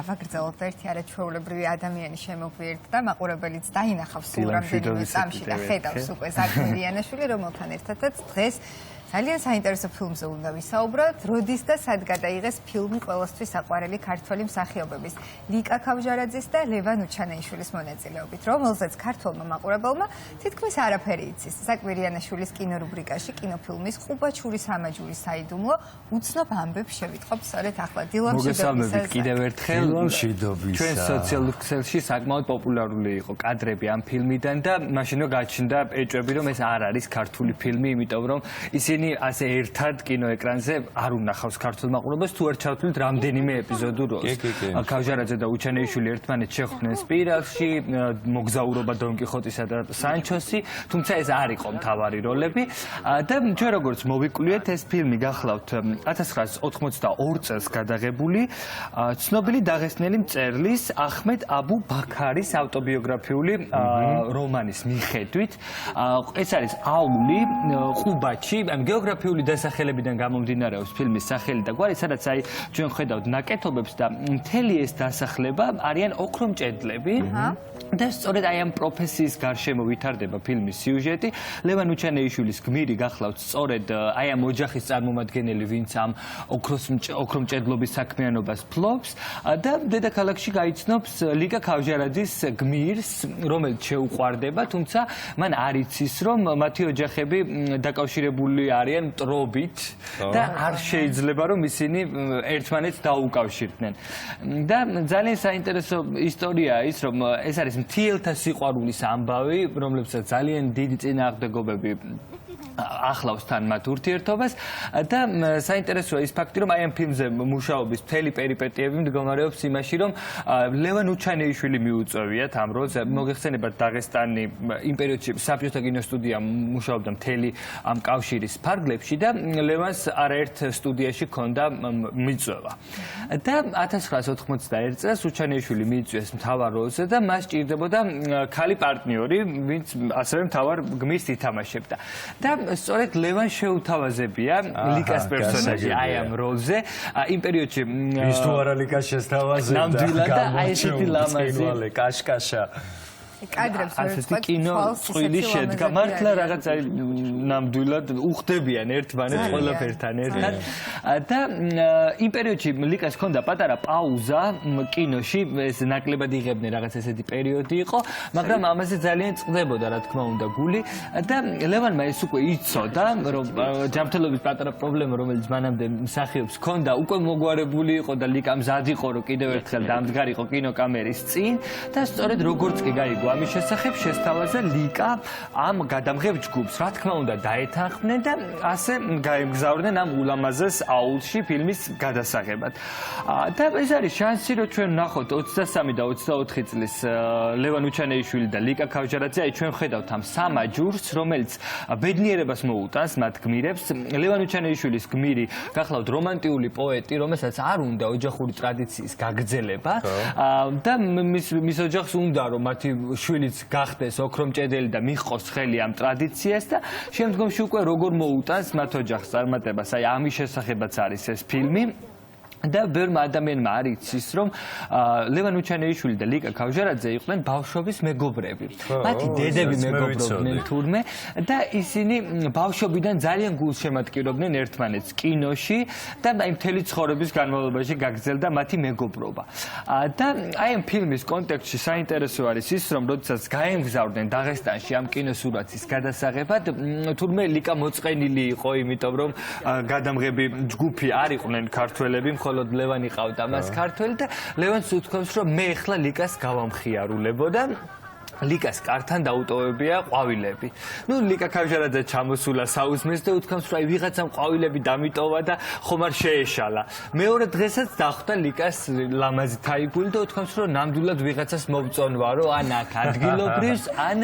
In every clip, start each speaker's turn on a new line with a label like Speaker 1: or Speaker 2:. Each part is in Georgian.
Speaker 1: გავაგრძელოთ ერთი არაჩვეულებრივი ადამიანი შემოგვიერთდა, მაყურებელიც დაინახავს სულ რამდენიმე წამში და ხედავს უკვე ზაკ მირიანაშვილი, რომელთან ერთადაც დღეს ძალიან საინტერესო ფილმზე უნდა ვისაუბროთ, როდის და სად გადაიღეს ფილმი ყველასთვის საყვარელი ქართველი მსახიობების ლიკა ქავჟარაძის და ლევან უჩანეიშვილის მონაწილეობით, რომელზეც ქართველმა მაყურებელმა თითქმის არაფერი იცის. ზაკ მირიანაშვილის კინორუბრიკაში კინოფილმის ყუბაჩური სამაჯური საიდუმლო უცნობ ამბებს შევიტყობ სწორედ ახლა.
Speaker 2: მოგესალმებით კიდევ ერთხელ. ჩვენ სოციალურ ქსელში საკმაოდ პოპულარული იყო კადრები ამ ფილმიდან და მაშინ გაჩნდა ეჭვები, რომ ეს არ არის ქართული ფილმი, იმიტომ რომ ისინი ასე ერთად კინოეკრანზე არ უნახავს ქართულ მაყურებელს, თუ არ ჩავთვლით რამდენიმე ეპიზოდურ როლს. ქავჟარაძე და უჩანეიშვილი ერთმანეთს შეხვდნენ სპირალში, მოგზაურობა დონ კიხოტისა და სანჩოსი, თუმცა ეს არ იყო მთავარი როლები და ჩვენ როგორც მოვიკვლიეთ, ეს ფილმი გახლავთ 1982 წელს გადაღებული ცნობილი დაღესტნელი მწერლის აჰმედ აბუ ბაქარის ავტობიოგრაფიული რომანის მიხედვით. ეს არის აული ყუბაჩი, გეოგრაფიული დასახელებიდან გამომდინარეობს ფილმის სახელი და გვარი, სადაც ჩვენ ხედავთ ნაკეთობებს და მთელი ეს დასახლება არიან ოქრომჭედლები და სწორედ ამ პროფესიის გარშემო ვითარდება ფილმის სიუჟეტი. ლევან უჩანეიშვილის გმირი გახლავთ სწორედ ამ ოჯახის წარმომადგენელი, ვინც ამ ოქრომჭედლობის საქმიანობას ფლობს და დედაქალაქში გაიცნობს ლიკა ქავჟარაძის გმირს, რომელიც შეუყვარდება, თუმცა მან არ იცის, რომ მათი ოჯახები დაკავშირებული არიან მტრობით და არ შეიძლება რომ ისინი ერთმანეთს დაუკავშირდნენ. და ძალიან საინტერესო ისტორიაა ის, რომ ეს არის მთიელთა სიყვარულის ამბავი, რომლებსაც ძალიან დიდი წინააღმდეგობები ახლავს თან მათ ურთიერთობას და საინტერესოა ის ფაქტი, რომ ამ ფილმზე მუშაობის მთელი პერიპეტიები მდგომარეობს იმაში, რომ ლევან უჩანეიშვილი მიუწევიათ ამ როლს. მოგეხსენებათ, დაღესტანი იმ პერიოდში საბჭოთა კინოსტუდია მუშაობდა მთელი ამ კავშირის ფარგლებში და ლევანს არაერთ სტუდიაში ჰქონდა მიწვევა. და 1991 წელს უჩანეიშვილი მიიწვიეს მთავარ როლზე და მას სჭირდებოდა ქალი პარტნიორი, ვინც ასევე მთავარ გმირს ითამაშებდა. და სწორედ ლევან შეუთავაზებია ლიკას პერსონაჟი ამ როლზე. იმ პერიოდში
Speaker 3: ის თუ არა ლიკას შესთავაზებდა,
Speaker 2: ნამდვილად და ესეთი ლამაზი
Speaker 3: კაშკაშა
Speaker 1: კადრებს
Speaker 2: ასეთი კინო წვილი შედგა. მართლა რაღაც ნამდვილად უხდებიან ერთმანეთს ყველაფერთან ერთად. და იმ პერიოდში ლიკას ჰქონდა პატარა პაუზა კინოში, ეს ნაკლებად იღებდნენ, რაღაც ესეთი პერიოდი იყო, მაგრამ ამაზე ძალიან წყდებოდა, რა თქმა უნდა, გული და ლევანმა ეს უკვე იცოდა, რომ ჯანმრთელობის პატარა პრობლემა, რომელიც მანამდე მსახიობს ჰქონდა, უკვე მოგვარებული იყო და ლიკა მზად იყო, რომ კიდევ ერთხელ დამდგარიყო კინოკამერის წინ და სწორედ როგორც კი გაიგო ამის შესახებ, შესთავაზა ლიკა ამ გადამღებ ჯგუფს. რა თქმა უნდა, დაეთანხმნენ და ასე გაემგზავრნენ ამ ულამაზეს აულში ფილმის გადასაღებად. და ეს არის შანსი, რომ ჩვენ ვნახოთ 23 და 24 წლის ლევან უჩანეიშვილი და ლიკა ქავჟარაძე, ჩვენ ხედავთ ამ სამაჯურს, რომელიც ბედნიერებას მოუტანს მათ გმირებს. ლევან უჩანეიშვილის გმირი გახლავთ რომანტიული პოეტი, რომელსაც არ უნდა ოჯახური ტრადიციის გაგრძელება და მის ოჯახს უნდა, რომ მათი შვილიც გახდეს ოქრომჭედელი და მიჰყოს ხელი ამ ტრადიციას და შემდგომში უკვე როგორ მოუტანს მათ ოჯახს წარმატებას. ამის შესახებაც არის ეს ფილმი. და ბევრმა ადამიანმა არ იცის, რომ ლევან უჩანეიშვილი და ლიკა ქავჟარაძე იყვნენ ბავშვობის მეგობრები. მათი დედები მეგობრობდნენ თურმე და ისინი ბავშვობიდან ძალიან გულშემატკივრობდნენ ერთმანეთს კინოში და აი მთელი ცხოვრების განმავლობაში გაგრძელდა მათი მეგობრობა. და აი ამ ფილმის კონტექსტში საინტერესო არის ის, რომ როდესაც გაემგზავრდნენ დაღესტანში ამ კინოსურათის გადასაღებად, თურმე ლიკა მოწყენილი იყო, იმიტომ რომ გადამღები ჯგუფი არ იყვნენ ქართველები, მხოლოდ ლევანი ყავდა მას ქართველი და ლევანს უთქვამს, რომ მე ახლა ლიკას გავამხიარულებო და ლიკას კართან დაუტოვებია ყვავილები. ლიკა ქავჟარაძე ჩამოსულა საუზმეს და უთქვამს, რომ ვიღაცამ ყვავილები დამიტოვა და ხომ არ შეეშალა. მეორე დღესაც დახვდა ლიკას ლამაზი თაიგული და უთქვამს, რომ ნამდვილად ვიღაცას მოვწონვარო, ან აქ ადგილობრივს, ან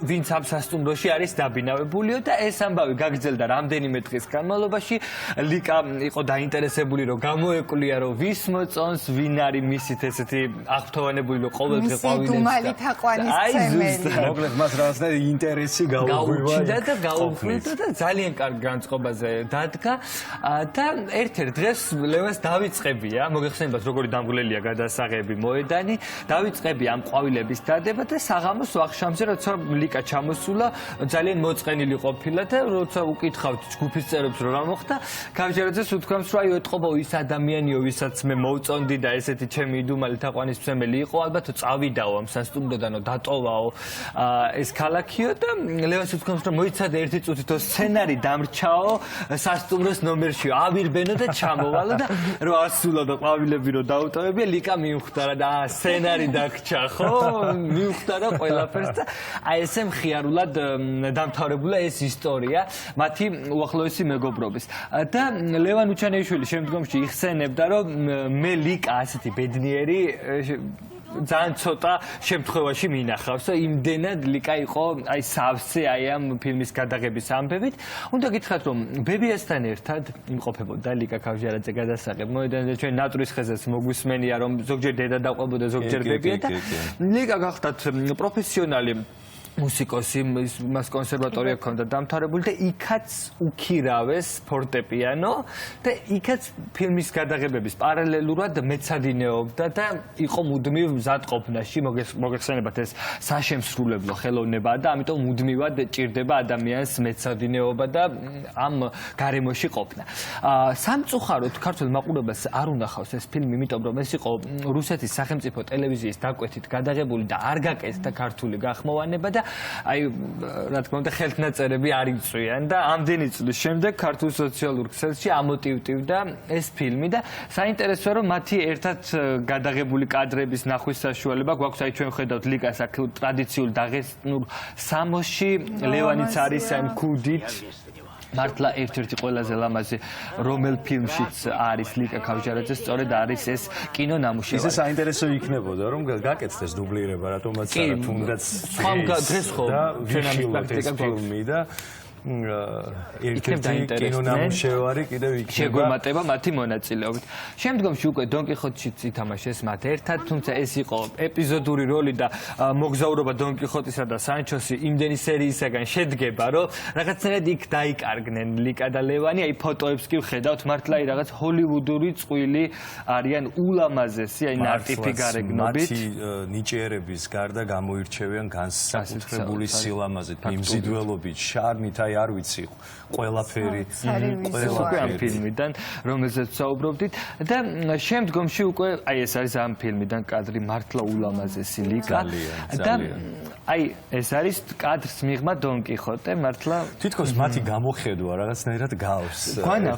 Speaker 2: ვინც ამ სასტუმროში არის დაბინავებულიო და ეს ამბავი გაგრძელდა რამდენიმე დღის განმავლობაში. ლიკა იყო დაინტერესებული, რომ გამოეკვлия, რომ ვის მოწონს, ვინ არის მისით ესეთი აღფრთოვანებული, რომ ყოველდღე ყვავილებს
Speaker 1: თაყვანის წემელი.
Speaker 3: მოკლედ მას რაღაცნაირი ინტერესი
Speaker 2: გაუჩნდა და გაუქმდა და ძალიან კარგ განწყობაზე დადგა და ერთ-ერთ დღეს ლევანს დავიწყებია, მოგეხსენებათ როგორი დამღლელია გადასაღები მოედანი, დავიწყებია ამ ყვავილების დადება და საღამოს ვახშამზე როცა ლიკა ჩამოსულა, ძალიან მოწყენილი ყოფილა და როცა უკითხავთ ჯგუფის წევრებს რომ რა მოხდა, კავჟერაძეს უთქვამს რომ აი ეთყობა ის ადამიანიო, ვისაც მე მოვწონდი და ესეთი ჩემი იდუმალი თაყვანისმცემელი იყო, ალბათ წავიდაო ამ სასტუმროდანო დატოვაო ეს ქალაქიო და ლევანს უთქვამს რომ მოიცადე ერთი წუთითო სცენარი დამრჩაო სასტუმროს ნომერში ავირბენო და ჩამოვალო და რომ ასულა და ყვავილები რომ დაუტოვებია ლიკა მიუხვდა და სცენარი დაგჭა ხო მიუხვდა და ყველაფერს და აი ესე მხიარულად დამთავრებულა ეს ისტორია მათი უახლოესი მეგობრობის და ლევან უჩანეიშვილი შემდგომში იხსენებდა რომ მე ლიკა ასეთი ბედნიერი ძალიან ცოტა შემთხვევაში მინახავს და იმდენად ლიკა იყო აი სავსე აი ამ ფილმის გადაღების ამბებით. უნდა გითხრათ რომ ბებიასთან ერთად იმყოფებოდა ლიკა კავჟერაძე გადასაღებ მოედანზე ჩვენ ნატურის ხეზას მოგვისმენია რომ ზოგჯერ დედა დაყვებოდა ზოგჯერ ბებია და ლიკა გახდათ პროფესიონალი მუსიკოსი მას კონსერვატორია ჰქონდა დამთავრებული და იქაც უქირავეს ფორტეპიანო და იქაც ფილმის გადაღებების პარალელურად მეცადინეობდა და იყო მუდმივ მზადყოფნაში მოგეხსენებათ ეს საშემსრულებლო ხელოვნება და ამიტომ მუდმივად ჭირდება ადამიანს მეცადინეობა და ამ გარემოში ყოფნა. სამწუხაროდ ქართულ მაყურებელს არ უნახავს ეს ფილმი, იმიტომ რომ ეს იყო რუსეთის სახელმწიფო ტელევიზიის დაკვეთით გადაღებული და არ გაკეთდა ქართული გახმოვანება და აი რა თქმა უნდა ხელთნაწერები არ იწვიან და ამდენი წლის შემდეგ ქართულ სოციალურ ქსელში ამოტივტივდა ეს ფილმი და საინტერესოა რომ მათი ერთად გადაღებული კადრების ნახვის საშუალება გვაქვს აი ჩვენ ხედავთ ლიკას აქ ტრადიციულ დაღესტნურ სამოსში ლევანიც არის აი მქუდით მართლა ერთ-ერთი ყველაზე ლამაზი რომელ ფილმშიც არის ლიკა კავჟერაძე სწორედ არის ეს კინონამუშევარი.
Speaker 3: ისე საინტერესო იქნებოდა რომ გაკეთდეს დუბლირება რატომაც არა თუნდაც
Speaker 2: დღეს ხო ჩვენ ამ პრაქტიკას
Speaker 3: ფილმი და ერთ-ერთი კინონამუშევარი კიდევ იქნება
Speaker 2: შეგვემატება მათი მონაწილეობით. შემდგომში უკვე დონ კიხოტშიც ითამაშეს მათ ერთად, თუმცა ეს იყო ეპიზოდური როლი და მოგზაურობა დონ კიხოტისა და სანჩოსი იმდენი სერიისაგან შედგება, რომ რაღაცნაირად იქ დაიკარგნენ ლიკა და ლევანი, აი ფოტოებს კი ვხედავთ, მართლა აი რაღაც ჰოლივუდური წყვილი არიან ულამაზესი, აი ნარტიფი გარეგნობით.
Speaker 3: მათი ნიჭიერების გარდა გამოირჩევიან განსაკუთრებული სილამაზით, მიმზიდველობით, შარმით არ ვიცი ყველაფერი
Speaker 2: ამ ფილმიდან რომელზეც საუბრობდით და შემდგომში უკვე აი ეს არის ამ ფილმიდან კადრი მართლა ულამაზესი ლიკა და აი ეს არის კადრს მიღმა დონ კიხოტე მართლა
Speaker 3: თითქოს მათი გამოხედვა რაღაცნაირად გავს
Speaker 2: ხანა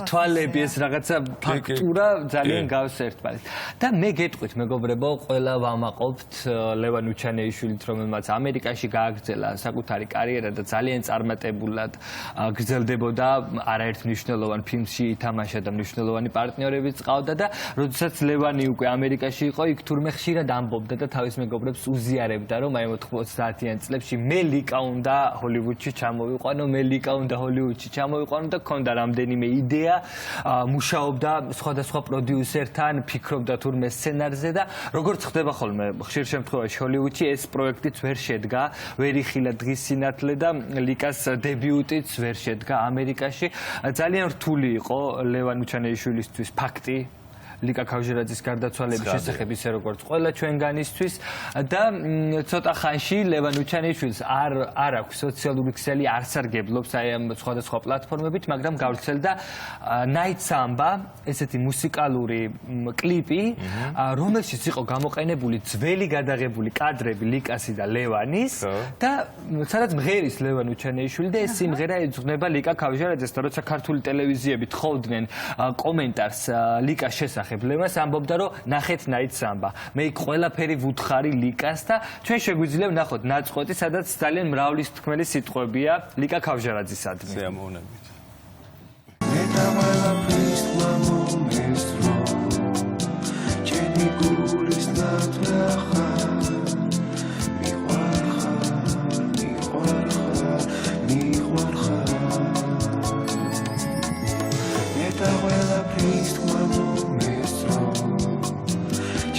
Speaker 2: თვალები ეს რაღაცა ფაქტურა ძალიან გავს ერთმანეთს და მე გეტყვით მეგობრებო ყველა ვამაყობთ ლევან უჩანეიშვილით რომელმაც ამერიკაში გააგრძელა საკუთარი კარიერა და ძალიან წარმატებულად გრძელდებოდა არაერთ მნიშვნელოვან ფილმში ითამაშა და მნიშვნელოვანი პარტნიორებიც ყავდა და როდესაც ლევანი უკვე ამერიკაში იყო იქ თურმე ხშირად ამბობდა და თავის მეგობრებს უზიარებდა რომ აი 90-იან წლებში მე ლიკა უნდა ჰოლივუდში ჩამოვიყვანო მე ლიკა უნდა ჰოლივუდში ჩამოვიყვანო და ქონდა რამდენიმე იდეა მუშაობდა სხვადასხვა პროდიუსერთან ფიქრობდა თურმე სცენარზე და როგორც ხდება ხოლმე ხშირ შემთხვევაში ჰოლივუდში ეს პროექტიც ვერ შედგა ვერ იხილა დღის სინათლე და ლიკას დებიუტიც ვერ შედგა ამერიკაში. ძალიან რთული იყო ლევან უჩანეიშვილისთვის ფაქტი ლიკა კავჟერაძის გარდაცვალების შესახებ ისე როგორც ყველა ჩვენგანისთვის და ცოტა ხანში ლევან უჩანეიშვილს არ აქვს სოციალური ქსელი არ სარგებლობს აი ამ სხვადასხვა პლატფორმებით, მაგრამ გავრცელდა Night Samba, ესეთი მუსიკალური კლიპი, რომელშიც იყო გამოყენებული ძველი გადაღებული კადრები ლიკასი და ლევანის და სადაც მღერის ლევან უჩანეიშვილი და ეს სიმღერა ეძღვნება ლიკა კავჟერაძეს და როცა ქართული ტელევიზიები თხოვდნენ კომენტარს ლიკას შესახებ ლევანს ამბობდა რომ ნახეთ Night Samba. მე იქ ყველაფერი ვუთხარი ლიკას და ჩვენ შეგვიძლია ვნახოთ ნაწყვეტი, სადაც ძალიან მრავლის თქმელი სიტყვებია ლიკა კავჟერაძისადმი.
Speaker 3: სიამოვნებით.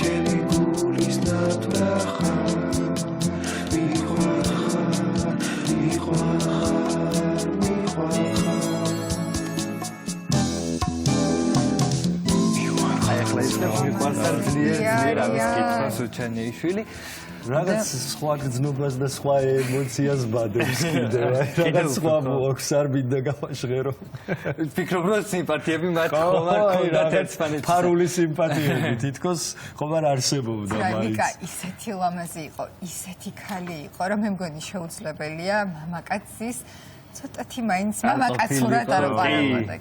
Speaker 4: Jelly
Speaker 2: ახლა ის მიყვარს და ძლიერ არის კითხვა სუჩანიშვილი.
Speaker 3: რაღაც სხვა გზნობას და სხვა ემოციას ბადებს კიდევ. რაღაც სხვა მოაქვს არ მინდა გავაშღერო.
Speaker 2: ვფიქრობ რომ სიმპათიები მათ ხომ არ ქონდათ ერთმანეთს.
Speaker 3: ფარული სიმპათიები თითქოს ხომ არ არსებობდა მაინც.
Speaker 1: ნიკა ისეთი ლამაზი იყო, ისეთი ქალი იყო, რომ მე მგონი შეუძლებელია მამაკაცის ცოტათი მაინც მამაკაცურად არ ვყარებოდა.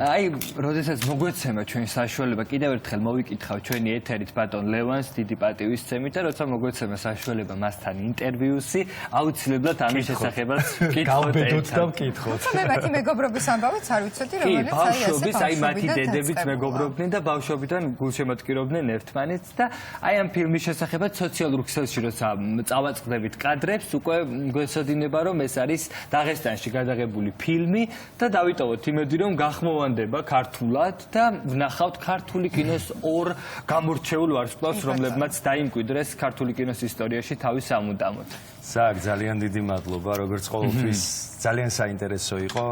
Speaker 2: აი, როდესაც მოგვეცემა ჩვენ საშუალება, კიდევ ერთხელ მოვიკითხავ ჩვენი ეთერით ბატონ ლევანს დიდი პატივისცემით და როცა მოგვეცემა საშუალება მასთან ინტერვიუსი, აუცილებლად ამის შესახებაც
Speaker 3: გავბედოთ და ვკითხოთ.
Speaker 1: მე მათი მეგობრობის ამბავიც არ ვიცოდი, რომელიც
Speaker 2: ბავშვობის, აი მათი დედებით მეგობრობდნენ და ბავშვობიდან გულშემატკივრობდნენ ერთმანეთს და აი ამ ფილმის შესახებაც სოციალურ ქსელში როცა წავაწყდებით კადრებს, უკვე გვესადინება რომ ეს არის დაღესტანში გადაღებული ფილმი და დავიტოვოთ იმედი რომ გახმოვანდება ქართულად და ვნახავთ ქართული კინოს ორ გამორჩეულ ვარსკვლავს, რომლებმაც დაიმკვიდრეს ქართული კინოს ისტორიაში თავის ამუდამოდ.
Speaker 3: ზაკ, ძალიან დიდი მადლობა, როგორც ყოველთვის ძალიან საინტერესო იყო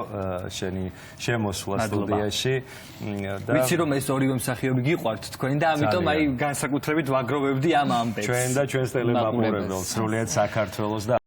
Speaker 3: შენი შემოსვლა სტუდიაში
Speaker 2: და ვიცი რომ ეს ორივე მსახიობი გიყვართ თქვენ და ამიტომ აი განსაკუთრებით ვაგროვებდი ამ ამბებს.
Speaker 3: ჩვენ და ჩვენს ტელემაყურებელს, სრულიად საქართველოს და